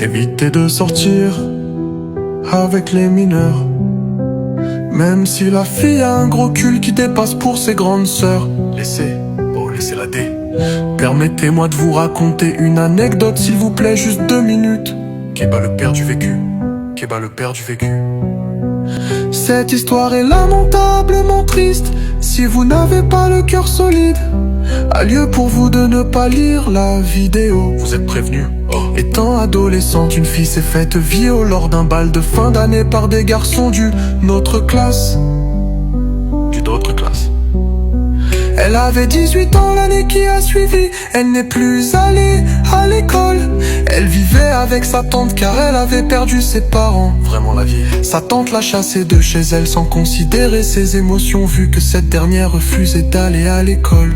Évitez de sortir avec les mineurs. Même si la fille a un gros cul qui dépasse pour ses grandes sœurs. Laissez-la dé. Permettez-moi de vous raconter une anecdote, s'il vous plaît, juste 2 minutes. Kéba le père du vécu. Kéba le père du vécu. Cette histoire est lamentablement triste. Si vous n'avez pas le cœur solide, a lieu pour vous de ne pas lire la vidéo. Vous êtes prévenus. Étant adolescente, une fille s'est faite violer lors d'un bal de fin d'année par des garçons d'une autre classe. Elle avait 18 ans l'année qui a suivi. Elle n'est plus allée à l'école. Elle vivait avec sa tante car elle avait perdu ses parents. Vraiment la vie. Sa tante l'a chassée de chez elle sans considérer ses émotions, vu que cette dernière refusait d'aller à l'école.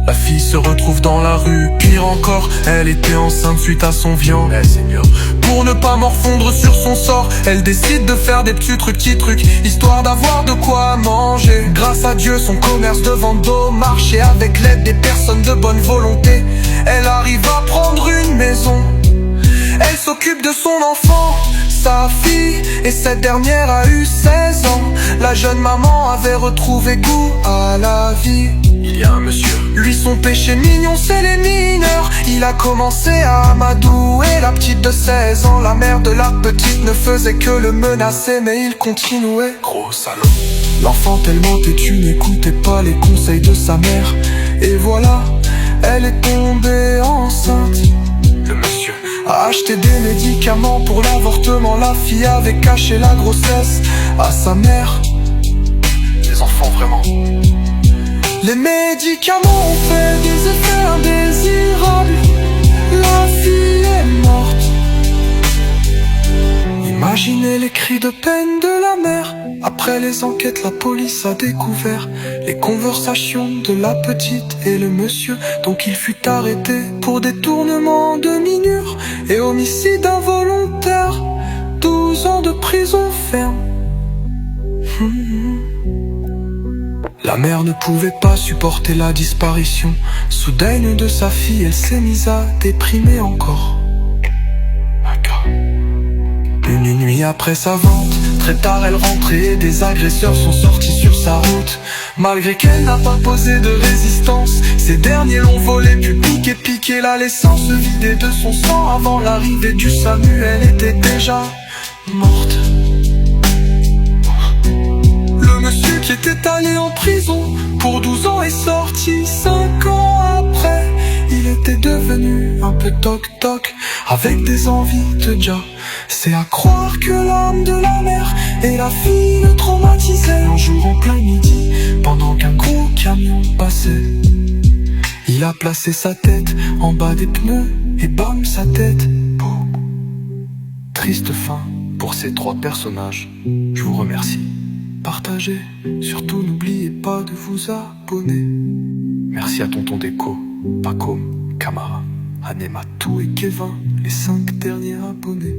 La fille se retrouve dans la rue. Pire encore, elle était enceinte suite à son viol. Seigneur. Pour ne pas morfondre sur son sort, elle décide de faire des petits trucs, histoire d'avoir de quoi manger. Grâce à Dieu, son commerce de vente d'eau marche, et avec l'aide des personnes de bonne volonté, elle arrive à prendre une maison. Elle s'occupe de son enfant, sa fille, et cette dernière a eu 16 ans. La jeune maman avait retrouvé goût à la vie. Il y a un monsieur. Lui, son péché mignon, c'est les mineurs. Il a commencé à amadouer la petite de 16 ans. La mère de la petite ne faisait que le menacer, mais il continuait. Gros salaud. L'enfant tellement têtu n'écoutait pas les conseils de sa mère. Et voilà, elle est tombée enceinte. Le monsieur a acheté des médicaments pour l'avortement. La fille avait caché la grossesse à sa mère. Les enfants vraiment. Les médicaments ont fait des effets indésirables. La fille est morte. Imaginez les cris de peine de la mère. Après les enquêtes, la police a découvert les conversations de la petite et le monsieur. Donc il fut arrêté pour détournement de mineurs et homicide involontaire. 12 ans de prison ferme. La mère ne pouvait pas supporter la disparition soudaine de sa fille. Elle s'est mise à déprimer encore. Une nuit après sa vente, très tard elle rentrait et des agresseurs sont sortis sur sa route. Malgré qu'elle n'a pas posé de résistance, ces derniers l'ont volée puis piqué, la laissant se vider de son sang. Avant l'arrivée du SAMU, elle était déjà morte. Le monsieur qui était allé en prison pour 12 ans est sorti 5 ans après. Il était devenu un peu toc-toc, avec des envies de ja. C'est à croire que l'âme de la mère et la fille le traumatisaient. Un jour en plein midi, pendant qu'un gros camion passait, il a placé sa tête en bas des pneus et bam, sa tête. Boum. Triste fin pour ces 3 personnages. Je vous remercie. Partagez, surtout n'oubliez pas de vous abonner. Merci à Tonton Déco, Paco, Camara, Anematou et Kevin, les 5 derniers abonnés.